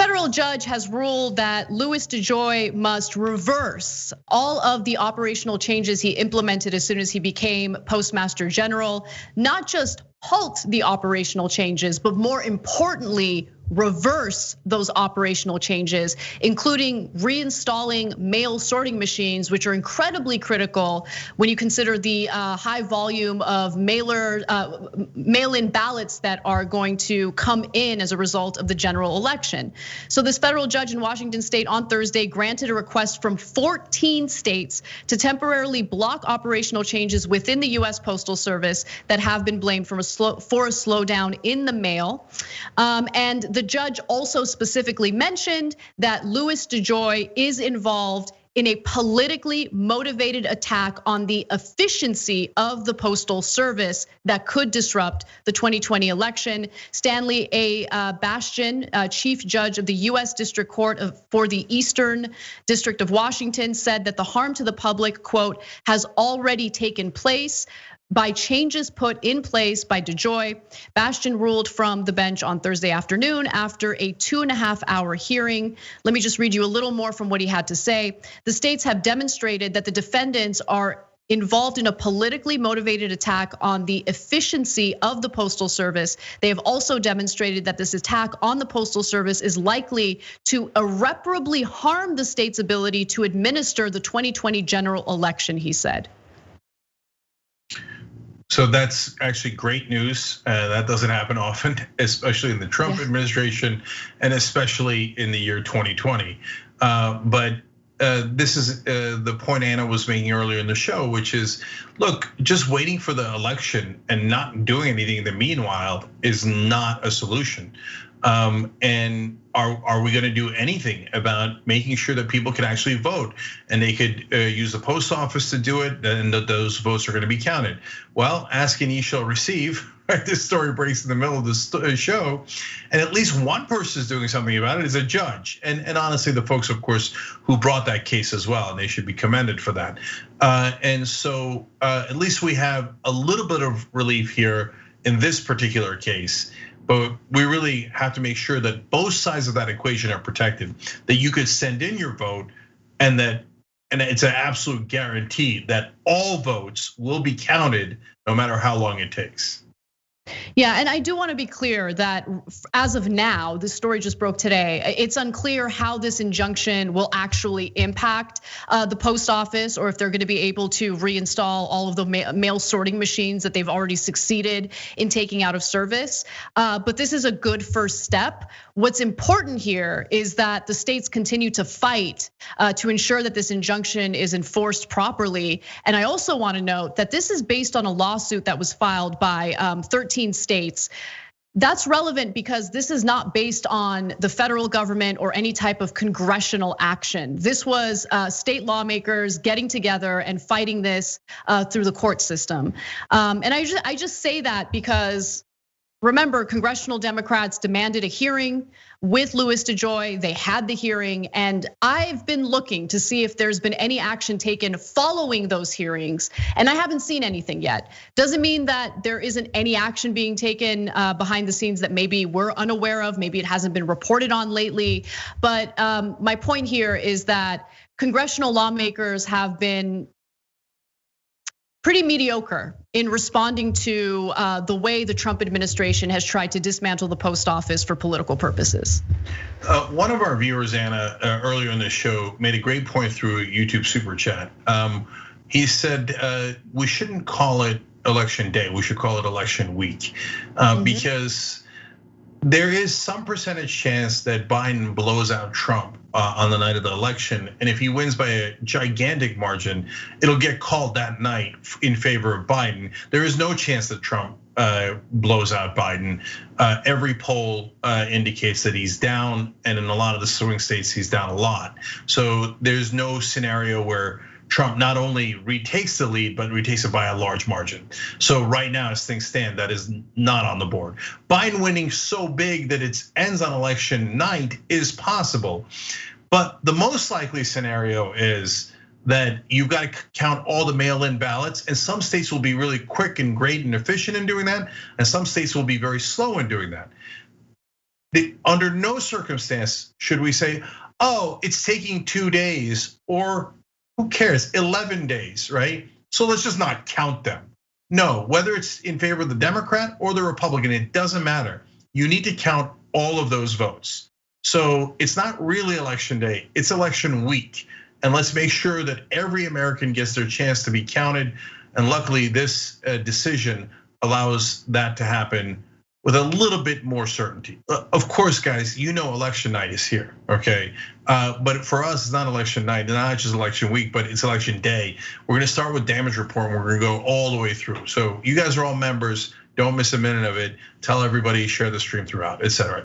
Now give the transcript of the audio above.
federal judge has ruled that Louis DeJoy must reverse all of the operational changes he implemented as soon as he became Postmaster General, not just halt the operational changes, but more importantly, reverse those operational changes, including reinstalling mail sorting machines, which are incredibly critical when you consider the high volume of mail-in ballots that are going to come in as a result of the general election. So this federal judge in Washington state on Thursday granted a request from 14 states to temporarily block operational changes within the US Postal Service that have been blamed for a slowdown in the mail. And the judge also specifically mentioned that Louis DeJoy is involved in a politically motivated attack on the efficiency of the Postal Service that could disrupt the 2020 election. Stanley A. Bastian, Chief Judge of the US District Court for the Eastern District of Washington, said that the harm to the public, quote, has already taken place by changes put in place by DeJoy. Bastian ruled from the bench on Thursday afternoon after a 2.5-hour hearing. Let me just read you a little more from what he had to say. The states have demonstrated that the defendants are involved in a politically motivated attack on the efficiency of the Postal Service. They have also demonstrated that this attack on the Postal Service is likely to irreparably harm the state's ability to administer the 2020 general election, he said. So that's actually great news. That doesn't happen often, especially in the Trump administration and especially in the year 2020. But this is the point Anna was making earlier in the show, which is, look, just waiting for the election and not doing anything in the meanwhile is not a solution. And are we going to do anything about making sure that people can actually vote and they could use the post office to do it, and that those votes are going to be counted? Well, ask and ye shall receive. Right? This story breaks in the middle of the show, and at least one person is doing something about it, is a judge. And honestly, the folks, of course, who brought that case as well, and they should be commended for that. And so at least we have a little bit of relief here in this particular case. But we really have to make sure that both sides of that equation are protected, that you could send in your vote, and it's an absolute guarantee that all votes will be counted no matter how long it takes. Yeah, and I do want to be clear that as of now, this story just broke today. It's unclear how this injunction will actually impact the post office, or if they're going to be able to reinstall all of the mail sorting machines that they've already succeeded in taking out of service. But this is a good first step. What's important here is that the states continue to fight to ensure that this injunction is enforced properly. And I also want to note that this is based on a lawsuit that was filed by 13 states. That's relevant because this is not based on the federal government or any type of congressional action. This was state lawmakers getting together and fighting this through the court system. And I just say that because, remember, congressional Democrats demanded a hearing with Louis DeJoy. They had the hearing, and I've been looking to see if there's been any action taken following those hearings, and I haven't seen anything yet. Doesn't mean that there isn't any action being taken behind the scenes that maybe we're unaware of, maybe it hasn't been reported on lately. But my point here is that congressional lawmakers have been pretty mediocre in responding to the way the Trump administration has tried to dismantle the post office for political purposes. One of our viewers, Anna, earlier in the show made a great point through YouTube super chat. He said we shouldn't call it election day, we should call it election week, because there is some percentage chance that Biden blows out Trump on the night of the election. And if he wins by a gigantic margin, it'll get called that night in favor of Biden. There is no chance that Trump blows out Biden. Every poll indicates that he's down, and in a lot of the swing states, he's down a lot. So there's no scenario where Trump not only retakes the lead, but retakes it by a large margin. So right now, as things stand, that is not on the board. Biden winning so big that it ends on election night is possible. But the most likely scenario is that you've got to count all the mail-in ballots, and some states will be really quick and great and efficient in doing that, and some states will be very slow in doing that. Under no circumstance should we say, oh, it's taking 2 days, or who cares, 11 days, right? So let's just not count them. No, whether it's in favor of the Democrat or the Republican, it doesn't matter. You need to count all of those votes. So it's not really election day, it's election week. And let's make sure that every American gets their chance to be counted. And luckily, this decision allows that to happen with a little bit more certainty. Of course, guys, you know election night is here, okay? But for us, it's not election night, not just election week, but it's election day. We're gonna start with damage report, and we're gonna go all the way through. So you guys are all members, don't miss a minute of it. Tell everybody, share the stream throughout, etc.